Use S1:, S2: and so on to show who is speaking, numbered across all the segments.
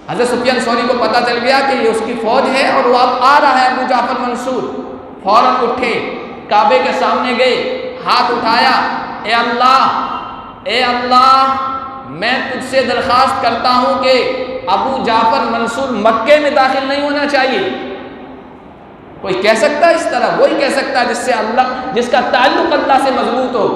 S1: حضرت سفیان ثوری کو پتہ چل گیا کہ یہ اس کی فوج ہے اور وہ اب آ رہا ہے ابو جعفر منصور. فوراً اٹھے، کعبے کے سامنے گئے، ہاتھ اٹھایا، اے اللہ میں تجھ سے درخواست کرتا ہوں کہ ابو جعفر منصور مکے میں داخل نہیں ہونا چاہیے. کوئی کہہ سکتا ہے اس طرح؟ وہی کہہ سکتا ہے جس کا تعلق اللہ سے مضبوط ہو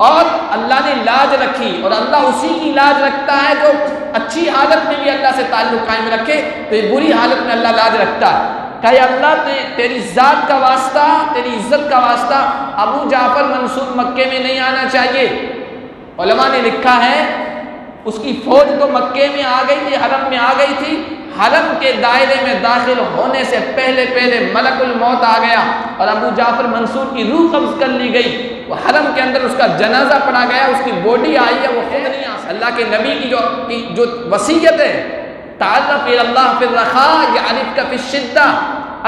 S1: اور اللہ نے لاج رکھی، اور اللہ اسی کی لاج رکھتا ہے جو اچھی حالت میں بھی اللہ سے تعلق قائم رکھے، تو یہ بری حالت میں اللہ لاج رکھتا ہے. کہ اللہ نے تیری ذات کا واسطہ، تیری عزت کا واسطہ ابو جعفر منصور مکے میں نہیں آنا چاہیے. علماء نے لکھا ہے اس کی فوج تو مکے میں آ گئی تھی، حرم میں آ گئی تھی، حرم کے دائرے میں داخل ہونے سے پہلے ملک الموت آ گیا اور ابو جعفر منصور کی روح قبض کر لی گئی. وہ حرم کے اندر اس کا جنازہ پڑا گیا، اس کی باڈی آئی ہے، وہ خود نہیں آ سکتا. اللہ کے نبی کی جو وصیت ہے، تعرف الی اللہ فی الرخاء یعرفک فی الشدہ،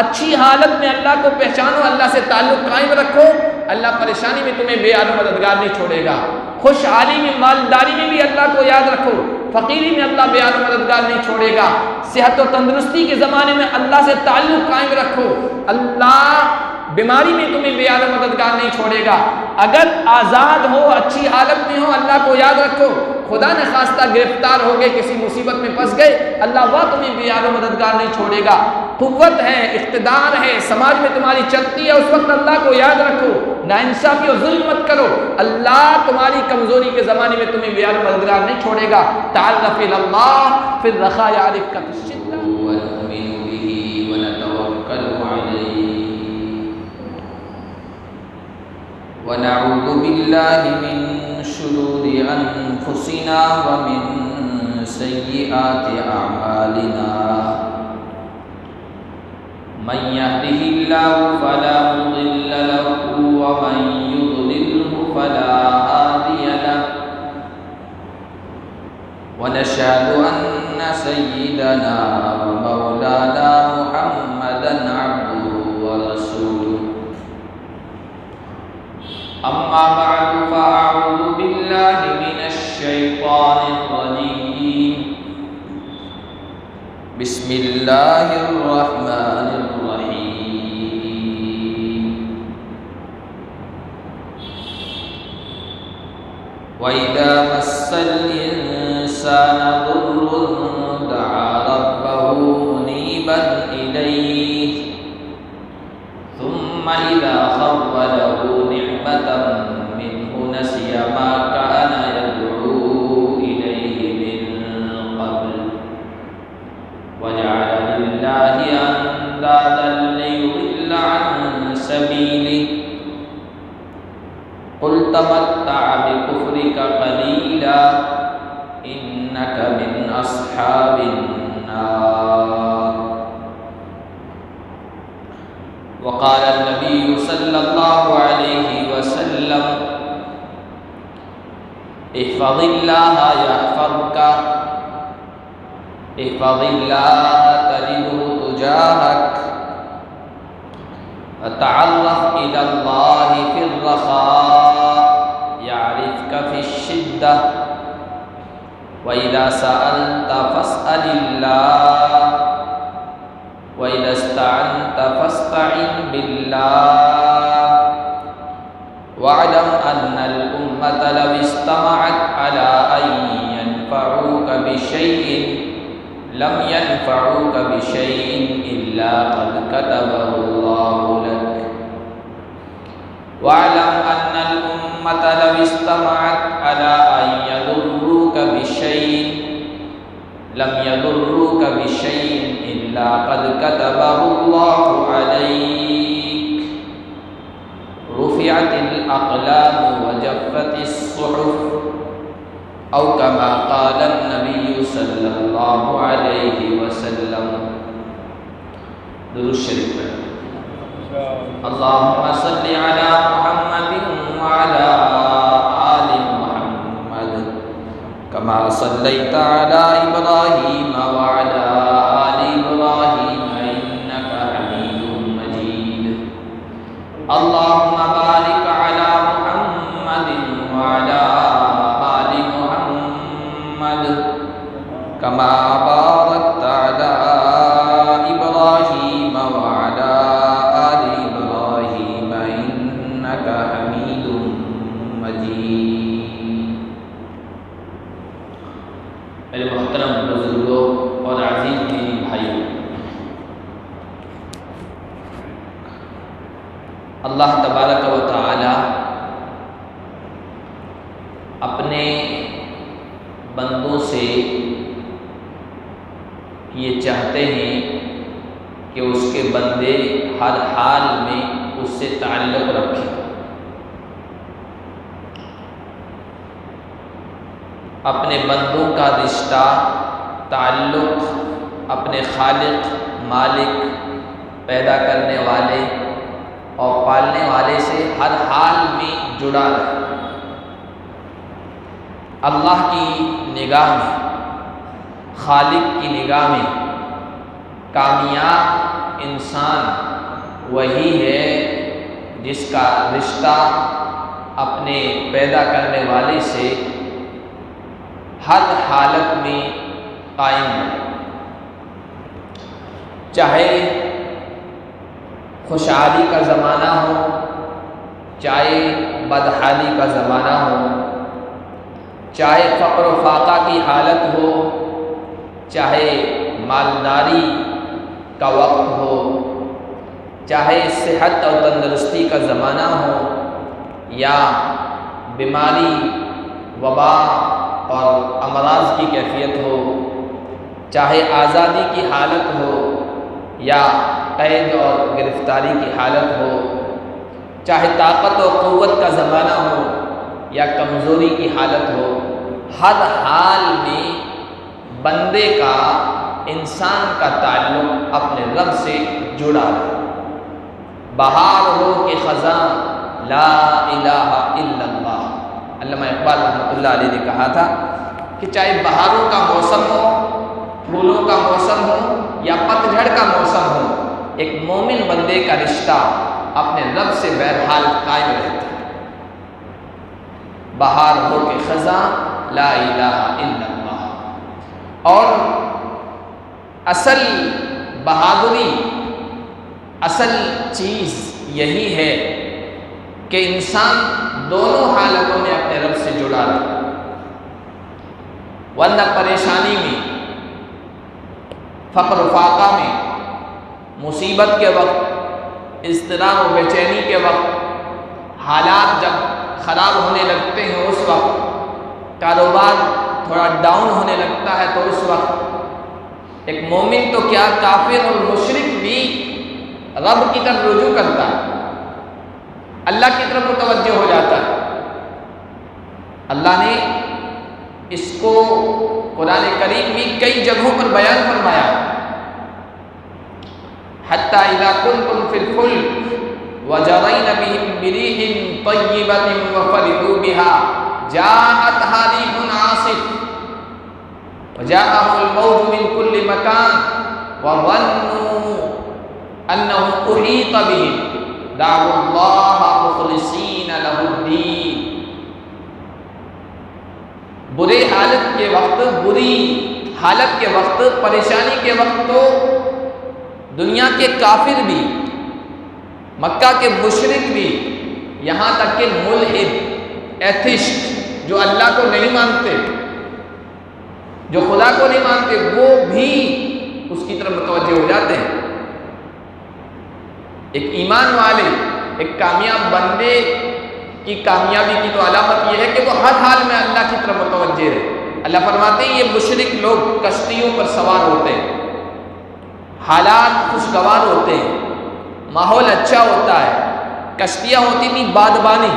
S1: اچھی حالت میں اللہ کو پہچانو، اللہ سے تعلق قائم رکھو، اللہ پریشانی میں تمہیں بے یار مددگار نہیں چھوڑے گا. خوشحالی میں، مالداری میں بھی اللہ کو یاد رکھو، فقیری میں اللہ بے یار مددگار نہیں چھوڑے گا. صحت و تندرستی کے زمانے میں اللہ سے تعلق قائم رکھو، اللہ بیماری میں تمہیں بے یار مددگار نہیں چھوڑے گا. اگر آزاد ہو، اچھی حالت میں ہو، اللہ کو یاد رکھو. خدا نے خواستہ گرفتار ہو گئے، کسی مصیبت میں پھنس گئے، اللہ وہ تمہیں بے یار مددگار نہیں چھوڑے گا. قوت ہے، اقتدار ہے، سماج میں تمہاری چلتی ہے، اس وقت اللہ کو یاد رکھو. ناانصافی اور ظلم مت کرو، اللہ تمہاری کمزوری کے زمانے میں تمہیں بے یار مددگار نہیں چھوڑے گا. تعرف الی اللہ فی الرخاء یعرفک فی الشدہ
S2: ونؤمن به ونتوکل علیہ ونعوذ باللہ من شرور انفسنا ومن سیئات اعمالنا من يهده الله فلا مضل له ومن يضلله فلا هادي له ونشهد أن سيدنا ومولانا محمدا عبده ورسوله أما بعد فأعوذ بالله من الشيطان الرجيم بسم الله الرحمن الرحيم وإذا مس الإنسان ضر دعا ربه منيبا إليه ثم إذا خوله نعمة منه نسي ما كان يدعو إليه من قبل وجعل لله أندادا ليضل عن سبيله قل تمتع بكفرك قليلا إنك من أصحاب النار. وقال النبي صلى الله عليه وسلم احفظ الله يحفظك احفظ الله تجده تجاهك وتعرف إلى الله في الرخاء يعرفك في الشدة وإذا سألت فاسأل الله وإذا استعنت فاستعن بالله واعلم أن الأمة لو استمعت على أن ينفعوك بشيء لم ينفعوك بشيء إلا قد كتبه الله لك واعلم أن الأمة لو استمعت على أن يضروك بشيء لم يضروك بشيء إلا قد كتبه الله عليك رفعت الأقلام وجفت الصحف أو كما قال النبي صلى الله عليه وسلم. درود شریف اللهم صل على محمد وعلى آل محمد كما صليت على إبراهيم وعلى آل إبراهيم إنك حميد مجيد. اللهم بارك على محمد وعلى آل محمد كما باركت اللہ تبارک و تعالی اپنے بندوں سے یہ چاہتے ہیں کہ اس کے بندے ہر حال میں اس سے تعلق رکھیں، اپنے بندوں کا رشتہ تعلق اپنے خالق، مالک، پیدا کرنے والے اور پالنے والے سے ہر حال میں جڑا رہے۔ اللہ کی نگاہ میں، خالق کی نگاہ میں کامیاب انسان وہی ہے جس کا رشتہ اپنے پیدا کرنے والے سے ہر حالت میں قائم ہے، چاہے خوشحالی کا زمانہ ہو، چاہے بدحالی کا زمانہ ہو، چاہے فقر و فاقہ کی حالت ہو، چاہے مالداری کا وقت ہو، چاہے صحت اور تندرستی کا زمانہ ہو، یا بیماری، وبا اور امراض کی کیفیت ہو، چاہے آزادی کی حالت ہو یا قید اور گرفتاری کی حالت ہو، چاہے طاقت و قوت کا زمانہ ہو یا کمزوری کی حالت ہو، ہر حال میں بندے کا، انسان کا تعلق اپنے رب سے جڑا ہے۔ بہار ہو کہ خزاں، لا الہ الا اللہ۔ علامہ اقبال رحمۃ اللہ علیہ نے کہا تھا کہ چاہے بہاروں کا موسم ہو، پھولوں کا موسم ہو یا پت جھڑ کا موسم ہو، ایک مومن بندے کا رشتہ اپنے رب سے بہرحال قائم رہتا ہے۔ بہار ہو کہ خزاں، لا الہ الا اللہ۔ اور اصل بہادری، اصل چیز یہی ہے کہ انسان دونوں حالتوں میں اپنے رب سے جڑا رہے، ورنہ پریشانی میں، فقر و فاقہ میں، مصیبت کے وقت، اضطراب و بے چینی کے وقت، حالات جب خراب ہونے لگتے ہیں اس وقت، کاروبار تھوڑا ڈاؤن ہونے لگتا ہے تو اس وقت ایک مومن تو کیا، کافر اور مشرک بھی رب کی طرف رجوع کرتا ہے، اللہ کی طرف متوجہ ہو جاتا ہے۔ اللہ نے اس کو قرآن کریم میں کئی جگہوں پر بیان فرمایا، حتی اذا کنتم فی الفلک وجرین بہم بريح طیبۃ وفرحوا بها جاءتها ريح عاصف وجاءهم الموج من كل مكان وظنوا انهم احيط بهم دعوا الله مخلصین له الدین۔ برے حالت کے وقت، بری حالت کے وقت، پریشانی کے وقت تو دنیا کے کافر بھی، مکہ کے مشرک بھی، یہاں تک کہ ملحد، ایتھسٹ، جو اللہ کو نہیں مانتے، جو خدا کو نہیں مانتے، وہ بھی اس کی طرف متوجہ ہو جاتے ہیں۔ ایک ایمان والے، ایک کامیاب بندے کی کامیابی کی تو علامت یہ ہے کہ وہ ہر حال میں اللہ کی طرف متوجہ ہے۔ اللہ فرماتے ہیں یہ مشرک لوگ کشتیوں پر سوار ہوتے ہیں، حالات خوشگوار ہوتے ہیں، ماحول اچھا ہوتا ہے، کشتیاں ہوتی تھیں بادبانی،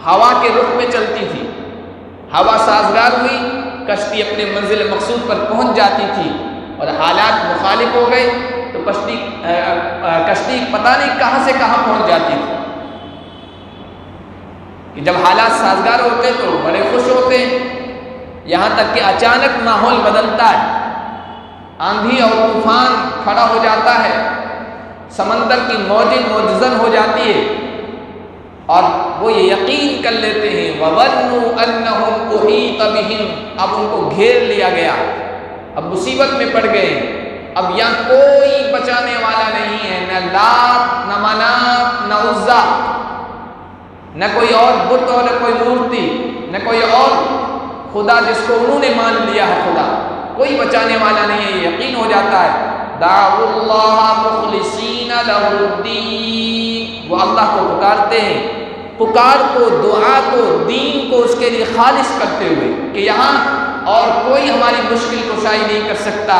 S2: ہوا کے رخ میں چلتی تھی، ہوا سازگار ہوئی، کشتی اپنے منزل مقصود پر پہنچ جاتی تھی، اور حالات مخالف ہو گئے تو کشتی پتہ نہیں کہاں سے کہاں پہنچ جاتی تھی۔ کہ جب حالات سازگار ہوتے تو بڑے خوش ہوتے ہیں، یہاں تک کہ اچانک ماحول بدلتا ہے، آندھی اور طوفان کھڑا ہو جاتا ہے، سمندر کی موجیں موجزن ہو جاتی ہے، اور وہ یہ یقین کر لیتے ہیں وَظَنُّوا أَنَّهُمْ أُحِيطَ بِهِمْ، اب ان کو گھیر لیا گیا، اب مصیبت میں پڑ گئے، اب یہاں کوئی بچانے والا نہیں ہے، نہ لات، نہ منات، نہ عزا، نہ کوئی اور بت اور نہ کوئی مورتی، نہ کوئی اور خدا جس کو انہوں نے مان لیا ہے خدا، کوئی بچانے والا نہیں ہے، یقین ہو جاتا ہے۔ دعوا اللہ مخلصین لہ الدین، وہ اللہ کو پکارتے ہیں، پکار کو، دعا کو، دین کو اس کے لیے خالص کرتے ہوئے کہ یہاں اور کوئی ہماری مشکل کشائی نہیں کر سکتا،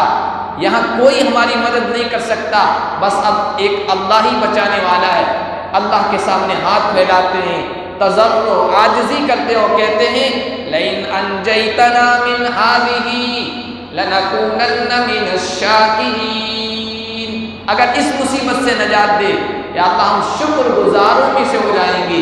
S2: یہاں کوئی ہماری مدد نہیں کر سکتا، بس اب ایک اللہ ہی بچانے والا ہے۔ اللہ کے سامنے ہاتھ پھیلاتے ہیں، تضرع و عاجزی کرتے ہو، کہتے ہیں لئن انجیتنا من ہذہ لنکونن من الشاکرین، اگر اس مصیبت سے نجات دے یا اللہ ہم شکر گزاروں میں سے ہو جائیں گے۔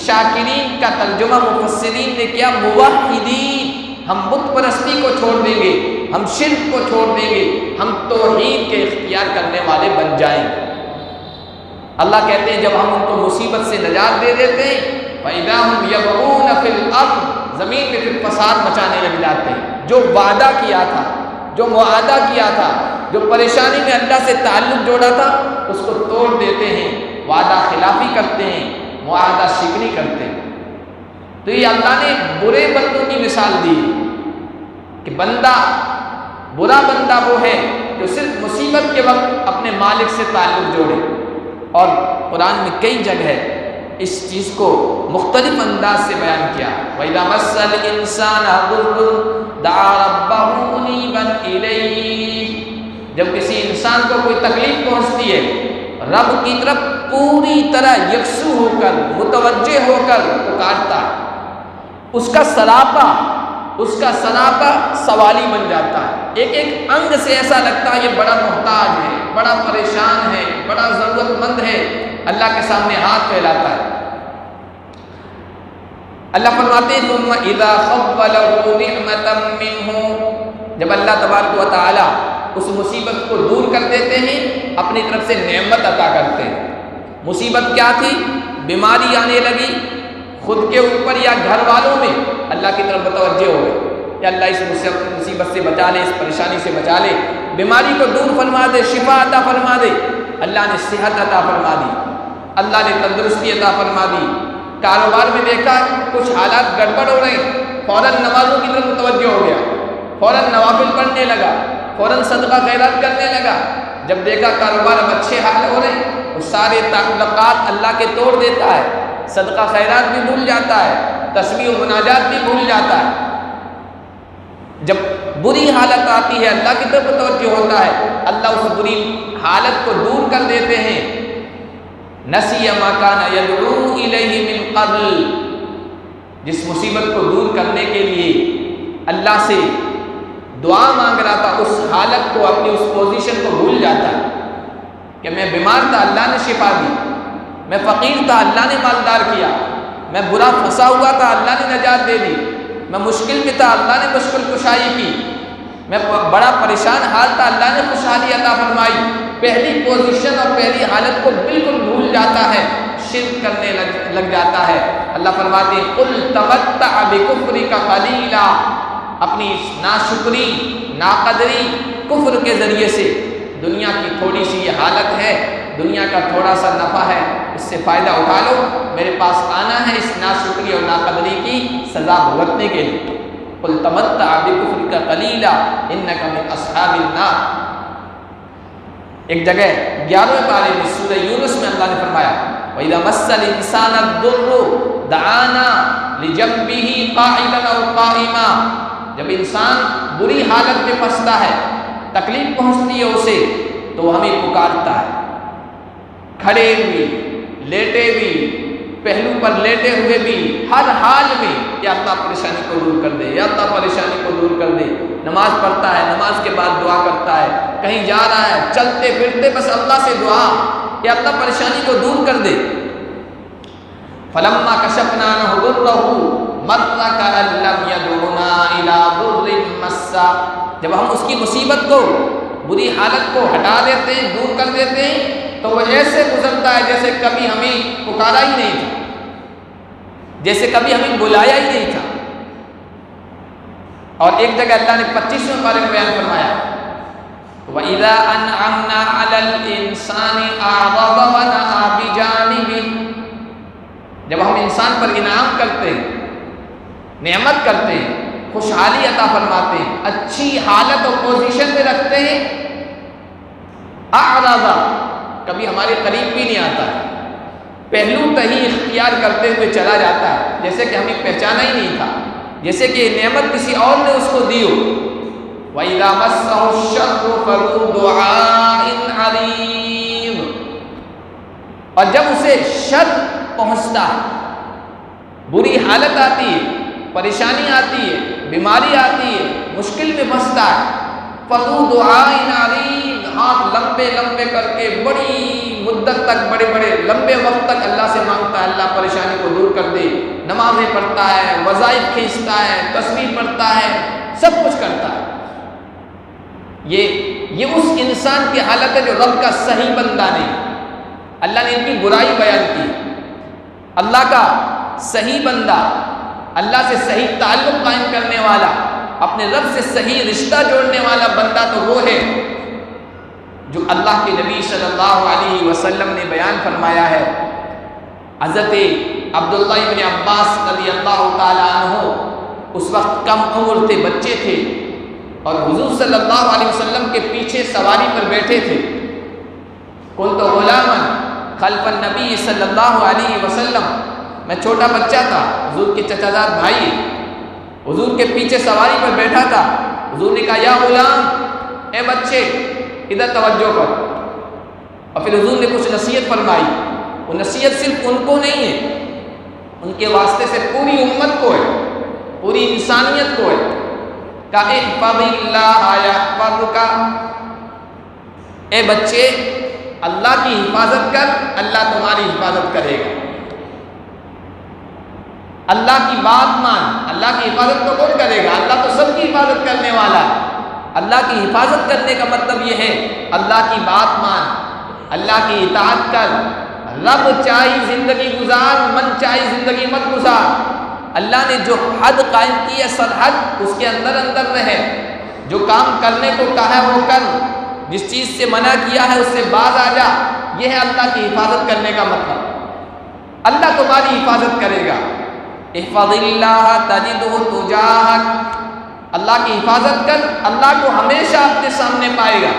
S2: شاکرین کا ترجمہ مفسرین نے کیا موحدین، ہم بت پرستی کو چھوڑ دیں گے، ہم شرک کو چھوڑ دیں گے، ہم توحید کے اختیار کرنے والے بن جائیں گے۔ اللہ کہتے ہیں جب ہم ان کو مصیبت سے نجات دے دیتے ہیں فَإِذَا هُمْ يَبْغُونَ فِي الْأَرْضِ، زمین میں پھر فساد مچانے لگ جاتے ہیں۔ جو وعدہ کیا تھا، جو معاہدہ کیا تھا، جو پریشانی میں اللہ سے تعلق جوڑا تھا، اس کو توڑ دیتے ہیں، وعدہ خلافی کرتے ہیں، معاہدہ شکنی کرتے ہیں۔ تو یہ اللہ نے برے بندوں کی مثال دی کہ بندہ، برا بندہ وہ ہے جو صرف مصیبت کے وقت اپنے مالک سے تعلق جوڑے، اور قرآن میں کئی جگہ اس چیز کو مختلف انداز سے بیان کیا۔ وَإِذَا مَسَّ الْإِنسَانَ ضُرٌّ دَعَا رَبَّهُ مُنِيبًا إِلَيْهِ، جب کسی انسان کو کوئی تکلیف پہنچتی ہے، رب کی طرف پوری طرح یکسو ہو کر، متوجہ ہو کر پکارتا ہے، اس کا سراپا سوالی بن جاتا ہے، ایک ایک انگ سے ایسا لگتا ہے یہ بڑا محتاج ہے، بڑا پریشان ہے، بڑا ضرورت مند ہے، اللہ کے سامنے ہاتھ پھیلاتا ہے۔ اللہ فرماتے ہیں ثم اذا خوله نعمة منه، جب اللہ تبارک و تعالی اس مصیبت کو دور کر دیتے ہیں، اپنی طرف سے نعمت عطا کرتے ہیں۔ مصیبت کیا تھی؟ بیماری آنے لگی، خود کے اوپر یا گھر والوں میں، اللہ کی طرف متوجہ ہو گئے کہ اللہ اس مصیبت سے بچا لے، اس پریشانی سے بچا لے، بیماری کو دور فرما دے، شفا عطا فرما دے۔ اللہ نے صحت عطا فرما دی، اللہ نے تندرستی عطا فرما دی۔ کاروبار میں دیکھا کچھ حالات گڑبڑ ہو رہے ہیں، فوراً نمازوں کی طرف متوجہ ہو گیا، فوراً نوافل پڑھنے لگا، فوراً صدقہ خیرات کرنے لگا۔ جب دیکھا کاروبار اب اچھے حال ہو رہے ہیں، وہ سارے تعلقات اللہ کے توڑ دیتا ہے، صدقہ خیرات بھی بھول جاتا ہے، تسبیح و مناجات بھی بھول جاتا ہے۔ جب بری حالت آتی ہے اللہ کی طرف متوجہ ہوتا ہے، اللہ اس بری حالت کو دور کر دیتے ہیں۔ نسی ما کان یدعو الیہ من قبل، جس مصیبت کو دور کرنے کے لیے اللہ سے دعا مانگ رہا تھا، اس حالت کو، اپنی اس پوزیشن کو بھول جاتا ہے کہ میں بیمار تھا، اللہ نے شفا دی، میں فقیر تھا، اللہ نے مالدار کیا، میں برا پھنسا ہوا تھا، اللہ نے نجات دے دی، میں مشکل میں تھا، اللہ نے مشکل کشائی کی، میں بڑا پریشان حال تھا، اللہ نے خوشحالی عطا فرمائی۔ پہلی پوزیشن اور پہلی حالت کو بالکل بھول جاتا ہے، شرک کرنے لگ جاتا ہے۔ اللہ فرماتے ہیں قُلْ تَمَتَّعْ بِكُفْرِكَ قَلِيلًا، اپنی ناشکری، ناقدری، کفر کے ذریعے سے دنیا کی تھوڑی سی یہ حالت ہے، دنیا کا تھوڑا سا نفع ہے، اس سے فائدہ اٹھا لو، میرے پاس آنا ہے اس ناشکری اور ناقدری کی سزا بھگتنے کے لیے۔ قُلْ تَمَتَّعْ بِكُفْرِكَ قَلِيلًا إِنَّكَ مِنْ أَصْحَابِ النَّارِ۔ ایک جگہ 11ویں پارے میں سورہ یونس میں اللہ نے فرمایا وَإِذَا مَسَّ الْإِنسَانَ الضُّرُّ دَعَانَا لِجَنبِهِ قَاعِدًا أَوْ قَائِمًا، جب انسان بری حالت میں پھنستا ہے، تکلیف پہنچتی ہے اسے، تو وہ ہمیں پکارتا ہے، کھڑے بھی، لیٹے بھی، پہلو پر لیٹے ہوئے بھی، ہر حال میں یا اللہ پریشانی کو دور کر دے، یا اللہ پریشانی کو دور کر دے۔ نماز پڑھتا ہے، نماز کے بعد دعا کرتا ہے، کہیں جا رہا ہے، چلتے پھرتے بس اللہ سے دعا کہ اللہ پریشانی کو دور کر دے۔ فَلَمَّا كَشَفْنَا عَنْهُ ضُرَّهُ مَرَّ كَأَن لَّمْ يَدْعُنَا إِلَىٰ ضُرٍّ مَّسَّهُ، جب ہم اس کی مصیبت کو، بری حالت کو ہٹا دیتے ہیں، دور کر دیتے ہیں، تو وہ ایسے گزرتا ہے جیسے کبھی ہمیں پکارا ہی نہیں تھا، جیسے کبھی ہمیں بلایا ہی نہیں تھا۔ اور ایک جگہ اللہ نے 25ویں پارے میں بیان فرمایا وَإِذَا أَنْعَمْنَا عَلَى الْإِنسَانِ أَعْرَضَ وَنَأَىٰ بِجَانِبِهِ، جب ہم انسان پر انعام کرتے ہیں، نعمت کرتے ہیں، خوشحالی عطا فرماتے ہیں، اچھی حالت اور پوزیشن میں رکھتے ہیں،
S1: اعرض، کبھی ہمارے قریب بھی نہیں آتا، پہلو تہی اختیار کرتے ہوئے چلا جاتا ہے، جیسے کہ ہمیں پہچانا ہی نہیں تھا، جیسے کہ یہ نعمت کسی اور نے اس کو دی ہو۔ وَإِذَا مَسَّهُ الشَّرُّ فَذُو دُعَاءٍ عَرِيضٍ، اور جب اسے شر پہنچتا ہے، بری حالت آتی ہے، پریشانی آتی ہے، بیماری آتی ہے، مشکل میں پھنستا ہے، فَذُو دُعَاءٍ عَرِيضٍ، ہاتھ لمبے لمبے کر کے بڑی مدت تک، بڑے بڑے لمبے وقت تک اللہ سے مانگتا ہے اللہ پریشانی کو دور کر دے، نمازیں پڑھتا ہے، وظائف کھینچتا ہے، تسبیح پڑھتا ہے، سب کچھ کرتا ہے۔ یہ اس انسان کی حالت ہے جو رب کا صحیح بندہ نہیں۔ اللہ نے ان کی برائی بیان کی۔ اللہ کا صحیح بندہ، اللہ سے صحیح تعلق قائم کرنے والا، اپنے رب سے صحیح رشتہ جوڑنے والا بندہ تو وہ ہے جو اللہ کے نبی صلی اللہ علیہ وسلم نے بیان فرمایا ہے۔ حضرت عبداللہ ابن عباس رضی اللہ تعالیٰ عنہ اس وقت کم عمر تھے، بچے تھے، اور حضور صلی اللہ علیہ وسلم کے پیچھے سواری پر بیٹھے تھے۔ کنت غلاما خلف النبی صلی اللہ علیہ وسلم، میں چھوٹا بچہ تھا، حضور کے چچا زاد بھائی، حضور کے پیچھے سواری پر بیٹھا تھا۔ حضور نے کہا یا غلام، اے بچے ادھر توجہ کر، اور پھر حضور نے کچھ نصیحت فرمائی۔ وہ نصیحت صرف ان کو نہیں ہے، ان کے واسطے سے پوری امت کو ہے، پوری انسانیت کو ہے۔ کہ احفظ اللہ یحفظک، اے بچے اللہ کی حفاظت کر، اللہ تمہاری حفاظت کرے گا۔ اللہ کی بات مان، اللہ کی حفاظت تو کون کرے گا؟ اللہ تو سب کی حفاظت کرنے والا ہے۔ اللہ کی حفاظت کرنے کا مطلب یہ ہے اللہ کی بات مان، اللہ کی اطاعت کر، رب چاہی زندگی گزار، من چاہی زندگی مت گزار۔ اللہ نے جو حد قائم کی ہے سرحد، اس کے اندر اندر رہے، جو کام کرنے کو کہا ہے وہ کر، جس چیز سے منع کیا ہے اس سے باز آ جا۔ یہ ہے اللہ کی حفاظت کرنے کا مطلب۔ اللہ تمہاری حفاظت کرے گا۔ احفظ اللہ تجدہ تجاہک، اللہ کی حفاظت کر، اللہ کو ہمیشہ اپنے سامنے پائے گا۔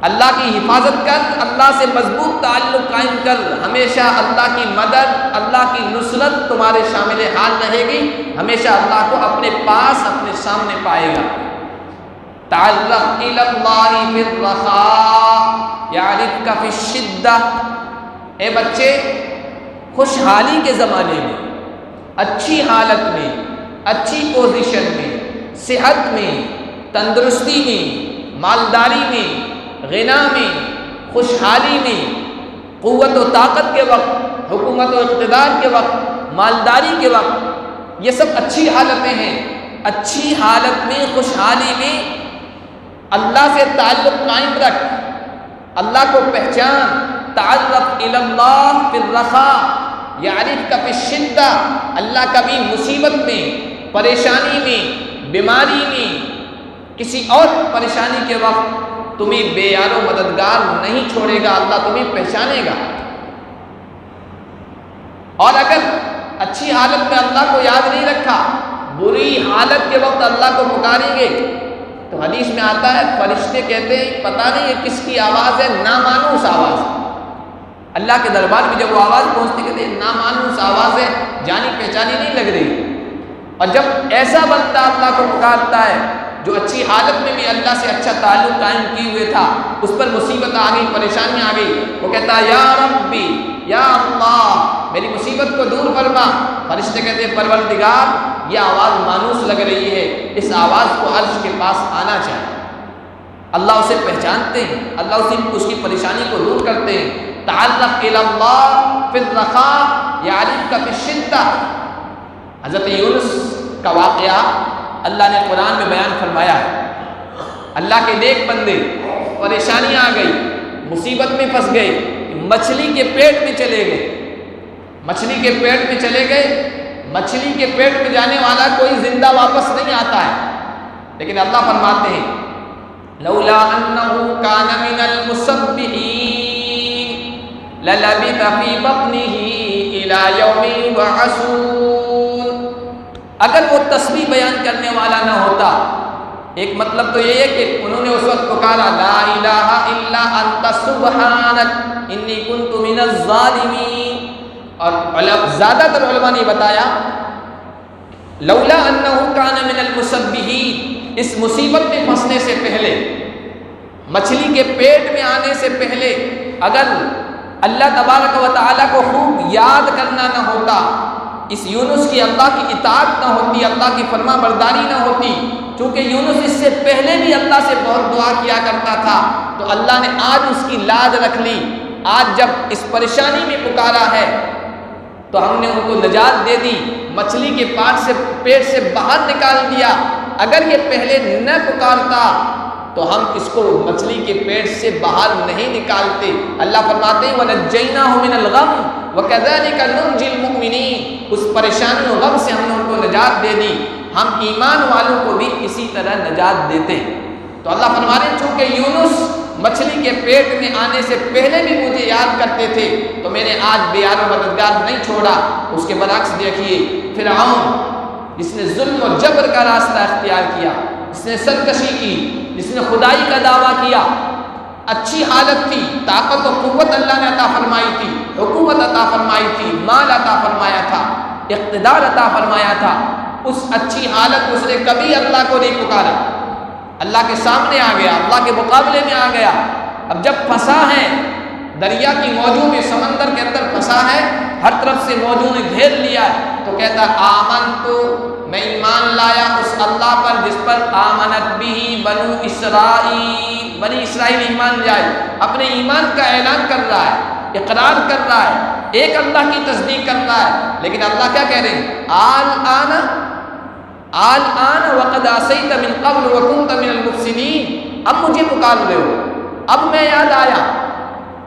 S1: اللہ کی حفاظت کر، اللہ سے مضبوط تعلق قائم کر، ہمیشہ اللہ کی مدد، اللہ کی نصرت تمہارے شامل حال رہے گی، ہمیشہ اللہ کو اپنے پاس، اپنے سامنے پائے گا۔ تعلق الی اللہ فی الرخاء یعرفک فی الشدہ، اے بچے خوشحالی کے زمانے میں، اچھی حالت میں، اچھی پوزیشن میں، صحت میں، تندرستی میں، مالداری میں، غنا میں، خوشحالی میں، قوت و طاقت کے وقت، حکومت و اقتدار کے وقت، مالداری کے وقت، یہ سب اچھی حالتیں ہیں۔ اچھی حالت میں، خوشحالی میں اللہ سے تعلق قائم رکھ، اللہ کو پہچان۔ تعرف الی اللہ فی الرخاء یعرفک فی الشدہ، اللہ کبھی مصیبت میں، پریشانی میں، بیماری میں، کسی اور پریشانی کے وقت تمہیں بے یار و مددگار نہیں چھوڑے گا، اللہ تمہیں پہچانے گا۔ اور اگر اچھی حالت میں اللہ کو یاد نہیں رکھا، بری حالت کے وقت اللہ کو پکاریں گے تو حدیث میں آتا ہے فرشتے کہتے ہیں پتہ نہیں یہ کس کی آواز ہے، نامانوس آواز۔ اللہ کے دربار میں جب وہ آواز پہنچتی کہتے ہیں نامانوس آواز ہے، جانی پہچانی نہیں لگ رہی۔ اور جب ایسا بندہ اللہ کو پکارتا ہے جو اچھی حالت میں بھی اللہ سے اچھا تعلق قائم کیے ہوئے تھا، اس پر مصیبت آ گئی، پریشانی آ گئی، وہ کہتا ہے یا ربی یا اللہ میری مصیبت کو دور فرما۔ فرشتے کہتے ہیں پروردگار یہ آواز مانوس لگ رہی ہے، اس آواز کو عرش کے پاس آنا چاہیے۔ اللہ اسے پہچانتے ہیں، اللہ اس کی پریشانی کو دور کرتے ہیں۔ تعلق الی اللہ فی الرخاء یعرفک فی الشدہ، حضرت یونس کا واقعہ اللہ نے قرآن میں بیان فرمایا ہے۔ اللہ کے نیک بندے پریشانی آ گئی، مصیبت میں پھنس گئے، مچھلی کے پیٹ میں چلے گئے، مچھلی کے پیٹ میں چلے گئے۔ مچھلی کے پیٹ میں جانے والا کوئی زندہ واپس نہیں آتا ہے، لیکن اللہ فرماتے ہیں لولا انہ کان من المسبحین للبث فی بطنہ الی یوم یبعثون، اگر وہ تسبیح بیان کرنے والا نہ ہوتا
S2: ایک مطلب تو یہ ہے کہ انہوں نے اس وقت پکارا لا الہ الا انت سبحانک انی کنت من الظالمین. اور زیادہ تر علماء نے بتایا لولا انہ کان من المسبحین، اس مصیبت میں پھنسنے سے پہلے، مچھلی کے پیٹ میں آنے سے پہلے اگر اللہ تبارک و تعالیٰ کو خوب یاد کرنا نہ ہوتا، اس یونس کی اللہ کی اطاعت نہ ہوتی، اللہ کی فرما برداری نہ ہوتی، چونکہ یونس اس سے پہلے بھی اللہ سے بہت دعا کیا کرتا تھا، تو اللہ نے آج اس کی لاج رکھ لی. آج جب اس پریشانی میں پکارا ہے تو ہم نے ان کو نجات دے دی، مچھلی کے پیٹ سے باہر نکال دیا. اگر یہ پہلے نہ پکارتا تو ہم اس کو مچھلی کے پیٹ سے باہر نہیں نکالتے. اللہ فرماتے ہیں وَنَجَّيْنَاهُ مِنَ الْغَمِّ وَكَذَلِكَ نُنْجِي الْمُؤْمِنِينَ، اس پریشانی و غم سے ہم نے ان کو نجات دے دی، ہم ایمان والوں کو بھی اسی طرح نجات دیتے ہیں. تو اللہ فرما رہے ہیں چونکہ یونس مچھلی کے پیٹ میں آنے سے پہلے بھی مجھے یاد کرتے تھے تو میں نے آج بے یار و مددگار نہیں چھوڑا. اس کے برعکس دیکھیے فرعون جس نے ظلم و جبر کا راستہ اختیار کیا، جس نے سرکشی کی، جس نے خدائی کا دعویٰ کیا، اچھی حالت تھی، طاقت و قوت اللہ نے عطا فرمائی تھی، حکومت عطا فرمائی تھی، مال عطا فرمایا تھا، اقتدار عطا فرمایا تھا، اس اچھی حالت اس نے کبھی اللہ کو نہیں پکارا، اللہ کے سامنے آ گیا، اللہ کے مقابلے میں آ گیا. اب جب پھنسا ہے دریا کی موجوں میں، سمندر کے اندر پھنسا ہے، ہر طرف سے موجوں نے گھیر لیا ہے، تو کہتا آمنتو، میں ایمان لایا اس اللہ پر جس پر آمنت بھی بنو اسرائیل، بنی اسرائیل ایمان جائے. اپنے ایمان کا اعلان کر رہا ہے، اقرار کر رہا ہے، ایک اللہ کی تصدیق کر رہا ہے. لیکن اللہ کیا کہہ رہے ہیں الآن وقد عصیت من قبل وکنت من المفسدین، اب مجھے پکار رہے ہو، اب میں یاد آیا.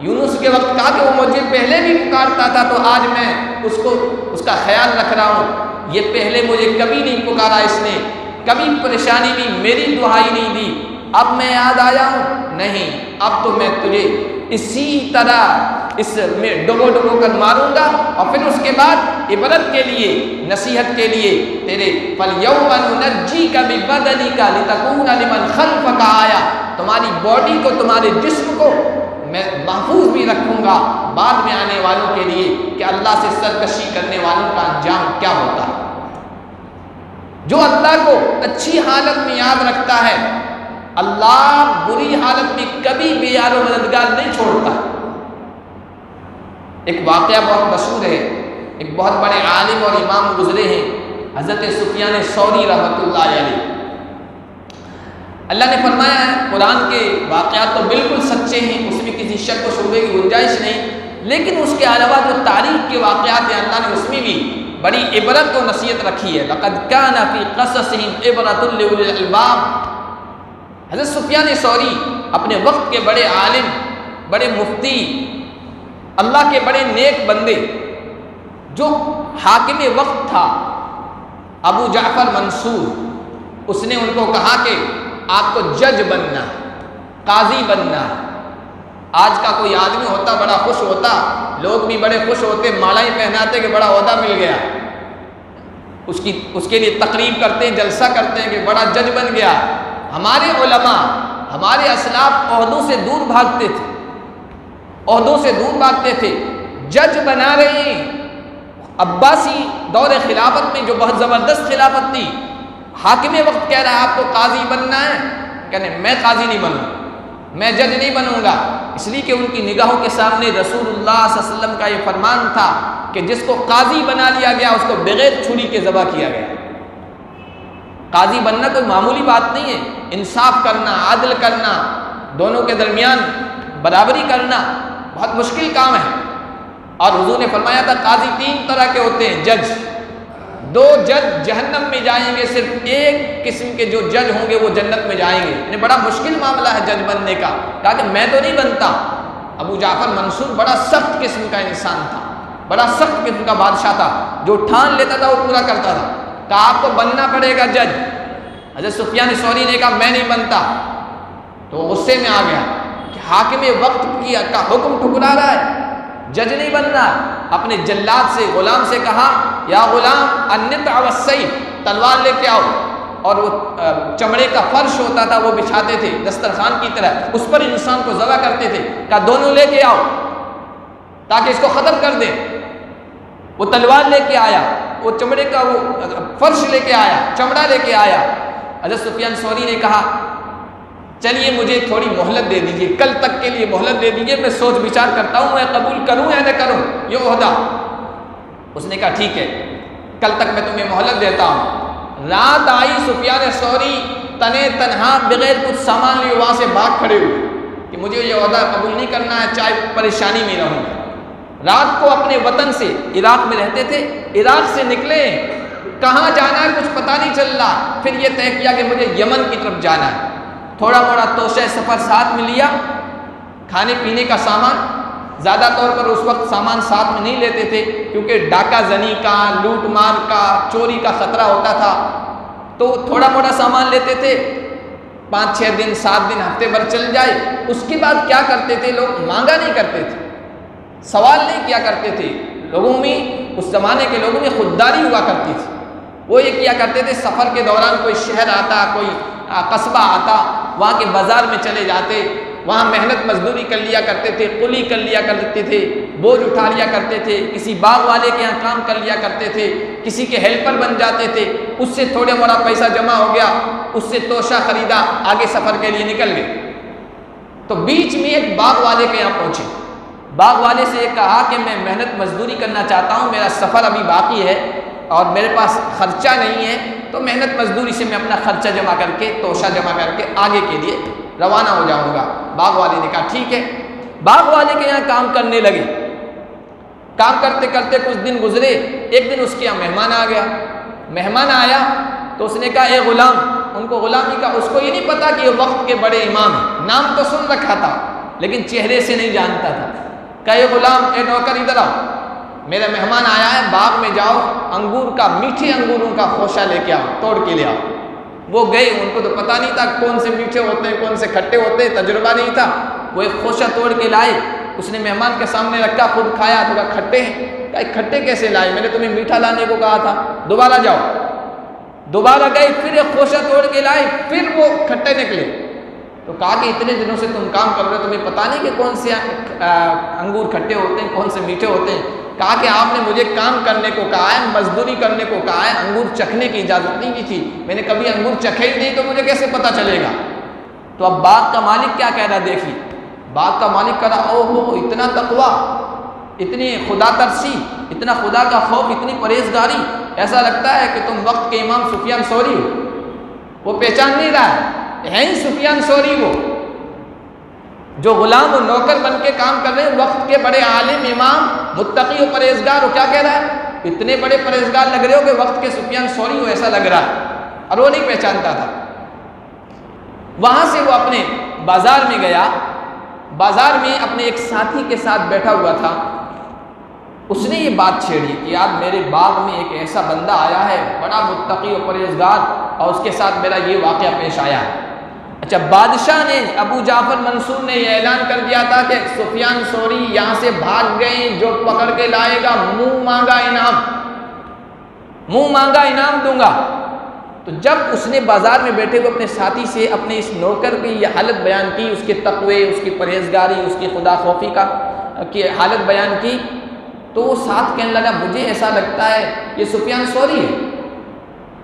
S2: یونس کے وقت کہا کہ وہ مجھے پہلے بھی پکارتا تھا تو آج میں اس کا خیال رکھ رہا ہوں. یہ پہلے مجھے کبھی نہیں پکارا، اس نے کبھی پریشانی بھی میری دعائی نہیں دی، اب میں یاد آیا ہوں، نہیں اب تو میں تجھے اسی طرح اس میں ڈبو کر ماروں گا. اور پھر اس کے بعد عبرت کے لیے، نصیحت کے لیے تیرے فَالْيَوْمَ نُنَجِّيكَ بِبَدَنِكَ لِتَكُونَ لِمَنْ خَلْفَكَ آیَةً، تمہاری باڈی کو، تمہارے جسم کو میں محفوظ بھی رکھوں گا بعد میں آنے والوں کے لیے کہ اللہ سے سرکشی کرنے والوں کا انجام کیا ہوتا ہے. جو اللہ کو اچھی حالت میں یاد رکھتا ہے، اللہ بری حالت میں کبھی بے یار و مددگار نہیں چھوڑتا. ایک واقعہ بہت مشہور ہے، ایک بہت بڑے عالم اور امام گزرے ہیں حضرت سفیان ثوری رحمۃ اللہ علیہ. اللہ نے فرمایا ہے قرآن کے واقعات تو بالکل سچے ہیں، اس میں کسی شک و شبہے کی گنجائش نہیں، لیکن اس کے علاوہ جو تاریخ کے واقعات ہیں اللہ نے اس میں بھی بڑی عبرت و نصیحت رکھی ہے. لقد کان فی قصصہم عبرۃ لأولی الالباب. حضرت سفیان ثوری اپنے وقت کے بڑے عالم، بڑے مفتی، اللہ کے بڑے نیک بندے، جو حاکم وقت تھا ابو جعفر منصور، اس نے ان کو کہا کہ آپ کو جج بننا، قاضی بننا. آج کا کوئی آدمی ہوتا بڑا خوش ہوتا، لوگ بھی بڑے خوش ہوتے، مالائیں پہناتے کہ بڑا عہدہ مل گیا، اس کے لیے تقریب کرتے ہیں، جلسہ کرتے ہیں کہ بڑا جج بن گیا. ہمارے علماء، ہمارے اسلاف عہدوں سے دور بھاگتے تھے، عہدوں سے دور بھاگتے تھے. جج بنا رہے ہیں. عباسی دور خلافت میں جو بہت زبردست خلافت تھی، حاکم وقت کہہ رہا ہے آپ کو قاضی بننا ہے، کہنے میں قاضی نہیں بنوں، میں جج نہیں بنوں گا. اس لیے کہ ان کی نگاہوں کے سامنے رسول اللہ صلی اللہ علیہ وسلم کا یہ فرمان تھا کہ جس کو قاضی بنا لیا گیا اس کو بغیر چھری کے ذبح کیا گیا. قاضی بننا کوئی معمولی بات نہیں ہے. انصاف کرنا، عدل کرنا، دونوں کے درمیان برابری کرنا بہت مشکل کام ہے. اور حضور نے فرمایا تھا قاضی 3 طرح کے ہوتے ہیں. جج، 2 جج جہنم میں جائیں گے، صرف ایک قسم کے جو جج ہوں گے وہ جنت میں جائیں گے. یعنی بڑا مشکل معاملہ ہے جج بننے کا. کہا کہ میں تو نہیں بنتا. ابو جعفر منصور بڑا سخت قسم کا انسان تھا، بڑا سخت قسم کا بادشاہ تھا، جو ٹھان لیتا تھا وہ پورا کرتا تھا. کہا آپ کو بننا پڑے گا جج. حضرت سفیان ثوری نے کہا میں نہیں بنتا. تو وہ غصے میں آ گیا کہ حاکم وقت کا حکم ٹھکرا رہا ہے، جج نہیں بن رہا. اپنے جلاد سے، غلام سے کہا یا غلام النطع والسیف، تلوار لے کے آؤ.
S1: اور وہ چمڑے کا فرش ہوتا تھا وہ بچھاتے تھے دسترخوان کی طرح، اس پر انسان کو ذبح کرتے تھے، کہا دونوں لے کے آؤ تاکہ اس کو ختم کر دیں۔ وہ تلوار لے کے آیا، وہ چمڑے کا وہ فرش لے کے آیا، چمڑا لے کے آیا۔ حضرت سفیان ثوری نے کہا چلیے مجھے تھوڑی مہلت دے دیجیے، کل تک کے لیے مہلت دے دیجیے، میں سوچ بچار کرتا ہوں میں قبول کروں یا نہ کروں یہ عہدہ۔ اس نے کہا ٹھیک ہے کل تک میں تمہیں مہلت دیتا ہوں۔ رات آئی، سفیان ثوری تنے تنہا بغیر کچھ سامان لیے وہاں سے بھاگ کھڑے ہوئے کہ مجھے یہ عہدہ قبول نہیں کرنا ہے، چاہے پریشانی میں رہوں۔ رات کو اپنے وطن سے، عراق میں رہتے تھے، عراق سے نکلے، کہاں جانا ہے کچھ پتہ نہیں چل رہا، پھر یہ طے کیا کہ مجھے یمن کی طرف جانا ہے۔ تھوڑا موڑا توشہ سفر ساتھ میں لیا، کھانے پینے کا سامان، زیادہ طور پر اس وقت سامان ساتھ میں نہیں لیتے تھے کیونکہ ڈاکہ زنی کا، لوٹ مار کا، چوری کا خطرہ ہوتا تھا، تو تھوڑا موڑا سامان لیتے تھے، 5-6 دن 7 دن ہفتے بھر چل جائے۔ اس کے بعد کیا کرتے تھے لوگ؟ مانگا نہیں کرتے تھے، سوال نہیں کیا کرتے تھے۔ لوگوں میں، اس زمانے کے لوگوں میں خودداری ہوا کرتی تھی۔ وہ یہ کیا کرتے تھے، سفر کے دوران کوئی شہر آتا، کوئی قصبہ آتا، وہاں کے بازار میں چلے جاتے، وہاں محنت مزدوری کر لیا کرتے تھے، قلی کر لیا کرتے تھے، بوجھ اٹھا لیا کرتے تھے، کسی باغ والے کے یہاں کام کر لیا کرتے تھے، کسی کے ہیلپر بن جاتے تھے، اس سے تھوڑا موڑا پیسہ جمع ہو گیا، اس سے توشہ خریدا، آگے سفر کے لیے نکل گئے۔ تو بیچ میں ایک باغ والے کے یہاں پہنچے، باغ والے سے یہ کہا کہ میں محنت مزدوری کرنا چاہتا ہوں، میرا سفر ابھی باقی ہے اور میرے پاس خرچہ نہیں ہے، تو محنت مزدوری سے میں اپنا خرچہ جمع کر کے، توشہ جمع کر کے آگے کے لیے روانہ ہو جاؤں گا۔ باغ والے نے کہا ٹھیک ہے۔ باغ والے کے یہاں کام کرنے لگے، کام کرتے کرتے کچھ دن گزرے، ایک دن اس کے یہاں مہمان آ گیا۔ مہمان آیا تو اس نے کہا اے غلام، ان کو غلامی کا، اس کو یہ نہیں پتا کہ یہ وقت کے بڑے امام ہیں، نام تو سن رکھا تھا لیکن چہرے سے نہیں جانتا تھا۔ کہا اے غلام، اے نوکر ادھر آؤ، میرا مہمان آیا ہے، باغ میں جاؤ، انگور کا، میٹھے انگوروں کا خوشہ لے کے آؤ، توڑ کے لے آؤ۔ وہ گئے، ان کو تو پتہ نہیں تھا کون سے میٹھے ہوتے ہیں کون سے کھٹے ہوتے ہیں، تجربہ نہیں تھا۔ وہ ایک خوشہ توڑ کے لائے، اس نے مہمان کے سامنے رکھا، خود کھایا تو کہا کھٹے ہیں۔ کہا کھٹے کیسے لائے، میں نے تمہیں میٹھا لانے کو کہا تھا، دوبارہ جاؤ۔ دوبارہ گئے، پھر ایک خوشہ توڑ کے لائے، پھر وہ کھٹے نکلے۔ تو کہا کہ اتنے دنوں سے تم کام کر رہے ہو، تمہیں پتہ نہیں کہ کون سے انگور کھٹے ہوتے ہیں کون سے میٹھے ہوتے ہیں؟ کہا کہ آپ نے مجھے کام کرنے کو کہا ہے، مزدوری کرنے کو کہا ہے، انگور چکھنے کی اجازت نہیں کی تھی، میں نے کبھی انگور چکھے ہی نہیں، تو مجھے کیسے پتہ چلے گا؟ تو اب باغ کا مالک کیا کہہ رہا دیکھی، باغ کا مالک کہہ رہا او ہو، اتنا تقویٰ، اتنی خدا ترسی، اتنا خدا کا خوف، اتنی پرہیزگاری، ایسا لگتا ہے کہ تم وقت کے امام سفیان ثوری ہو۔ وہ پہچان نہیں رہا ہے ہی سفیان ثوری، وہ جو غلام و نوکر بن کے کام کر رہے ہیں، وقت کے بڑے عالم، امام، متقی و پرہیزگار ہو۔ کیا کہہ رہا ہے، اتنے بڑے پرہیزگار لگ رہے ہو کہ وقت کے سفیان ثوری ہو، ایسا لگ رہا ہے، اور وہ نہیں پہچانتا تھا۔ وہاں سے وہ اپنے بازار میں گیا، بازار میں اپنے ایک ساتھی کے ساتھ بیٹھا ہوا تھا، اس نے یہ بات چھیڑی کہ یار میرے باغ میں ایک ایسا بندہ آیا ہے، بڑا متقی و پرہیزگار، اور اس کے ساتھ میرا یہ واقعہ پیش آیا ہے۔ اچھا، بادشاہ نے، ابو جعفر منصور نے یہ اعلان کر دیا تھا کہ سفیان ثوری یہاں سے بھاگ گئے، جو پکڑ کے لائے گا منہ مانگا انعام، منہ مانگا انعام دوں گا۔ تو جب اس نے بازار میں بیٹھے ہوئے اپنے ساتھی سے اپنے اس نوکر کی یہ حالت بیان کی، اس کے تقوی، اس کی پرہیزگاری، اس کی خدا خوفی کی حالت بیان کی، تو وہ ساتھ کہنے لگا مجھے ایسا لگتا ہے یہ سفیان ثوری ہے۔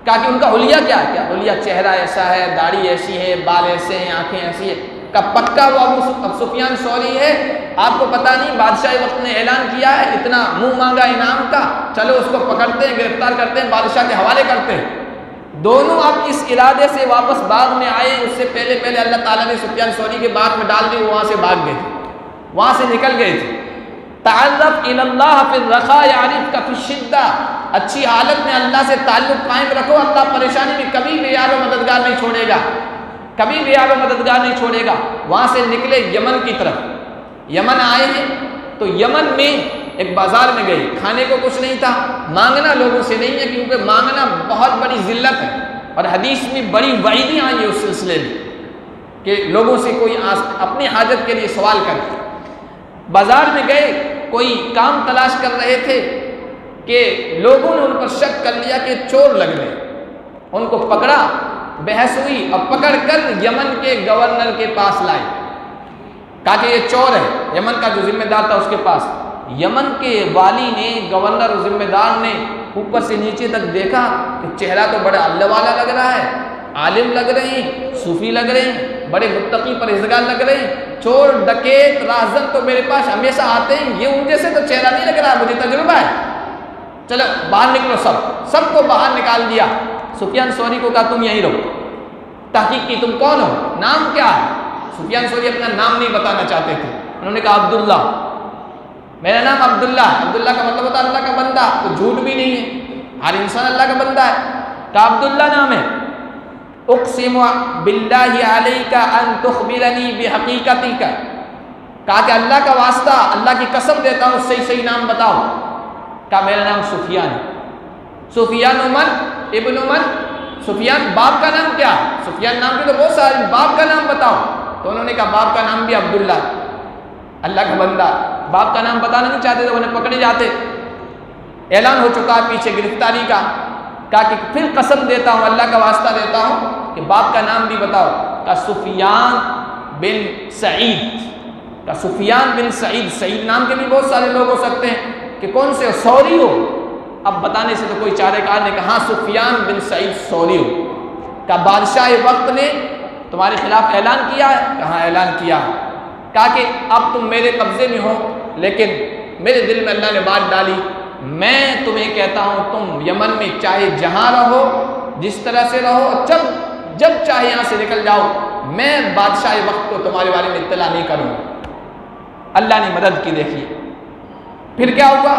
S1: کہا کہ ان کا حلیہ کیا ہے؟ کیا حلیہ، چہرہ ایسا ہے، داڑھی ایسی ہے، بال ایسے ہیں، آنکھیں ایسی ہے۔ کہ پکا وہ ابو سفیان ثوری ہے، آپ کو پتہ نہیں بادشاہ وقت نے اعلان کیا ہے اتنا منہ مانگا انعام کا، چلو اس کو پکڑتے ہیں، گرفتار کرتے ہیں، بادشاہ کے حوالے کرتے ہیں۔ دونوں اب اس ارادے سے واپس باغ میں آئے، اس سے پہلے اللہ تعالیٰ نے سفیان ثوری کے باغ میں ڈال دی، وہاں سے بھاگ گئے تھے، وہاں سے نکل گئے تھے۔ تعرف الی اللہ فی الرخاء یعرفک فی الشدہ، اچھی حالت میں اللہ سے تعلق قائم رکھو، اللہ پریشانی میں کبھی بھی یار و مددگار نہیں چھوڑے گا، کبھی بھی یار و مددگار نہیں چھوڑے گا۔ وہاں سے نکلے یمن کی طرف، یمن آئے ہیں تو یمن میں ایک بازار میں گئے، کھانے کو کچھ نہیں تھا، مانگنا لوگوں سے نہیں ہے کیونکہ مانگنا بہت بڑی ذلت ہے، اور حدیث میں بڑی وعیدیں آئی ہیں اس سلسلے میں کہ لوگوں سے کوئی اپنی حاجت کے لیے سوال کرے۔ بازار میں گئے، کوئی کام تلاش کر رہے تھے کہ لوگوں نے ان پر شک کر لیا کہ چور لگ رہے، ان کو پکڑا، بحث ہوئی اور پکڑ کر یمن کے گورنر کے پاس لائے، کہا کہ یہ چور ہے، یمن کا جو ذمہ دار تھا اس کے پاس۔ یمن کے والی نے، گورنر اور ذمہ دار نے اوپر سے نیچے تک دیکھا کہ چہرہ تو بڑا اللہ والا لگ رہا ہے، عالم لگ رہے ہیں، صوفی لگ رہے ہیں، بڑے متقی پرہیزگار لگ رہے ہیں، چور ڈکیت راہزن تو میرے پاس ہمیشہ آتے ہیں، یہ ان جیسے تو چہرہ نہیں لگ رہا، مجھے تجربہ ہے، چلو باہر نکلو۔ سب کو باہر نکال دیا۔ سفیان ثوری کو کہا تم یہیں رہو، تحقیق کی تم کون ہو، نام کیا ہے؟ سفیان ثوری اپنا نام نہیں بتانا چاہتے تھے، انہوں نے کہا عبداللہ، میرا نام عبداللہ۔ عبداللہ کا مطلب ہوتا ہے اللہ کا بندہ، تو جھوٹ بھی نہیں ہے، ہر انسان اللہ کا بندہ ہے۔ کہا عبداللہ نام ہے۔ اقسم باللہ علیک ان تخبرنی بحقیقتک، کہا کہ اللہ کا واسطہ، اللہ کی قسم دیتا ہوں صحیح نام بتاؤ۔ کہا میرا نام سفیان ہے۔ سفیان من ابن من، سفیان باپ کا نام کیا؟ سفیان نام بھی تو بہت سارے، باپ کا نام بتاؤ۔ تو انہوں نے کہا باپ کا نام بھی عبداللہ، اللہ کا بندہ۔ باپ کا نام بتانا نہیں چاہتے تو انہیں پکڑے جاتے۔ اعلان ہو چکا پیچھے گرفتاری کا۔ کہا کہ پھر قسم دیتا ہوں، اللہ کا واسطہ دیتا ہوں کہ باپ کا نام بھی بتاؤ۔ کہا سفیان بن سعید۔ کہا سفیان بن سعید، سعید نام کے بھی بہت سارے لوگ ہو سکتے ہیں، کہ کون سے ہو؟ ثوری ہو؟ اب بتانے سے تو کوئی چارے کار نے کہا ہاں سفیان بن سعید ثوری ہو۔ کہا بادشاہ وقت نے تمہارے خلاف اعلان کیا ہے؟ کہاں اعلان کیا۔ کہا کہ اب تم میرے قبضے میں ہو، لیکن میرے دل میں اللہ نے بات ڈالی، میں تمہیں کہتا ہوں تم یمن میں چاہے جہاں رہو، جس طرح سے رہو، جب چاہے یہاں سے نکل جاؤ، میں بادشاہ وقت کو تمہارے بارے میں اطلاع نہیں کروں گا۔ اللہ نے مدد کی۔ دیکھیے پھر کیا ہوا،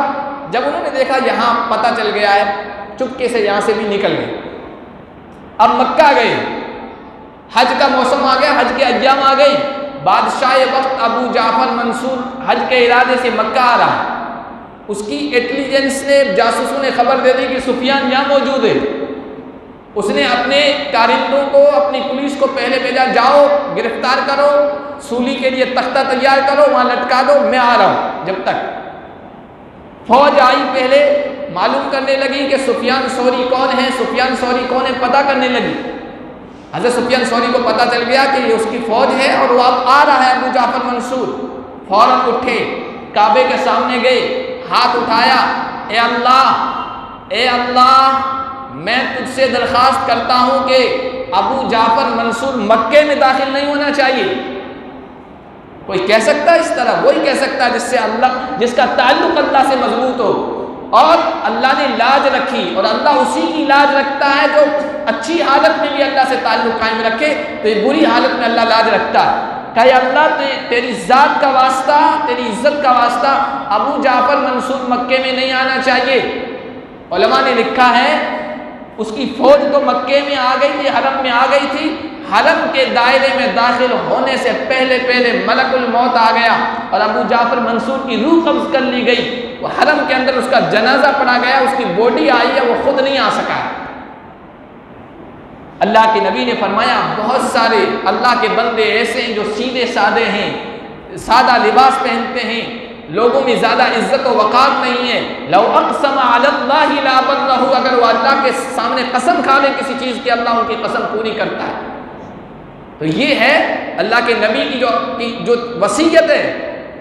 S1: جب انہوں نے دیکھا یہاں پتہ چل گیا ہے، چپکے سے یہاں سے بھی نکل گئے۔ اب مکہ گئے، حج کا موسم آ گیا، حج کے ایام آ گئی۔ بادشاہ وقت ابو جعفر منصور حج کے ارادے سے مکہ آ رہا ہے۔ اس کی انٹیلیجنس نے، جاسوسوں نے خبر دے دی کہ سفیان یہاں موجود ہے۔ اس نے اپنے کارندوں کو، اپنی پولیس کو پہلے بھیجا، جاؤ گرفتار کرو، سولی کے لیے تختہ تیار کرو، وہاں لٹکا دو، میں آ رہا ہوں۔ جب تک فوج آئی، پہلے معلوم کرنے لگی کہ سفیان ثوری کون ہے، سفیان ثوری کون ہے، پتہ کرنے لگی۔ حضرت سفیان ثوری کو پتہ چل گیا کہ یہ اس کی فوج ہے اور وہ اب آ رہا ہے ابو جعفر منصور۔ فوراً اٹھے، کعبے کے سامنے گئے، ہاتھ اٹھایا، اے اللہ میں تجھ سے درخواست کرتا ہوں کہ ابو جعفر منصور مکے میں داخل نہیں ہونا چاہیے۔ کوئی کہہ سکتا ہے اس طرح؟ وہی کہہ سکتا ہے جس کا تعلق اللہ سے مضبوط ہو، اور اللہ نے لاج رکھی، اور اللہ اسی کی لاج رکھتا ہے جو اچھی حالت میں بھی اللہ سے تعلق قائم رکھے، تو یہ بری حالت میں اللہ لاج رکھتا ہے۔ کہ اللہ تیری ذات کا واسطہ، تیری عزت کا واسطہ، ابو جعفر منصور مکے میں نہیں آنا چاہیے۔ علماء نے لکھا ہے اس کی فوج تو مکے میں آ گئی تھی، حرم میں آ گئی تھی، حرم کے دائرے میں داخل ہونے سے پہلے ملک الموت آ گیا اور ابو جعفر منصور کی روح قبض کر لی گئی۔ وہ حرم کے اندر اس کا جنازہ پڑا گیا، اس کی باڈی آئی ہے، وہ خود نہیں آ سکا۔ اللہ کے نبی نے فرمایا بہت سارے اللہ کے بندے ایسے ہیں جو سیدھے سادے ہیں، سادہ لباس پہنتے ہیں، لوگوں میں زیادہ عزت و وقار نہیں ہے۔ لو اقسم علی اللہ لابرہ، اگر وہ اللہ کے سامنے قسم کھا لیں کسی چیز کی، اللہ ان کی قسم پوری کرتا ہے۔ تو یہ ہے اللہ کے نبی کی جو وصیت ہے،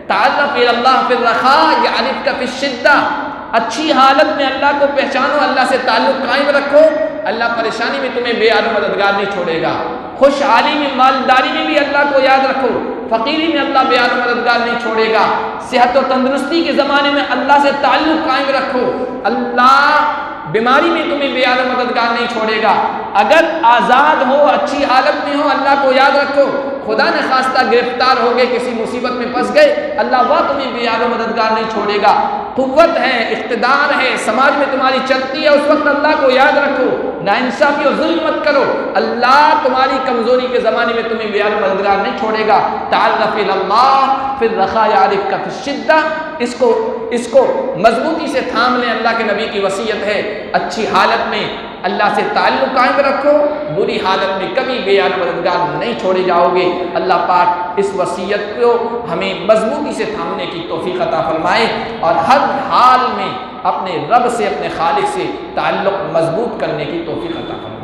S1: تعرف الی اللہ فی الرخاء یعرفک فی الشدہ، اچھی حالت میں اللہ کو پہچانو، اللہ سے تعلق قائم رکھو، اللہ پریشانی میں تمہیں بے یار و مددگار نہیں چھوڑے گا۔ خوشحالی میں، مالداری میں بھی اللہ کو یاد رکھو، فقیری میں اللہ بے یار و مددگار نہیں چھوڑے گا۔ صحت و تندرستی کے زمانے میں اللہ سے تعلق قائم رکھو، اللہ بیماری میں تمہیں بے یار و مددگار نہیں چھوڑے گا۔ اگر آزاد ہو، اچھی حالت میں ہو، اللہ کو یاد رکھو، خدا نے خواستہ گرفتار ہو گئے، کسی مصیبت میں پھنس گئے، اللہ وہ تمہیں بے یار و مددگار نہیں چھوڑے گا۔ قوت ہے، اقتدار ہے، سماج میں تمہاری چلتی ہے، اس وقت اللہ کو یاد رکھو، ناانصافی اور ظلم مت کرو، اللہ تمہاری کمزوری کے زمانے میں تمہیں بے یار و مددگار نہیں چھوڑے گا۔ تعرف الی اللہ فی الرخاء یعرفک فی الشدہ، اس کو مضبوطی سے تھام لیں، اللہ کے نبی کی وصیت ہے۔ اچھی حالت میں اللہ سے تعلق قائم رکھو، بری حالت میں کبھی بے یار مددگار نہیں چھوڑے جاؤ گے۔ اللہ پاک اس وصیت کو ہمیں مضبوطی سے تھامنے کی توفیق عطا فرمائے، اور ہر حال میں اپنے رب سے، اپنے خالق سے تعلق مضبوط کرنے کی توفیق عطا فرمائے۔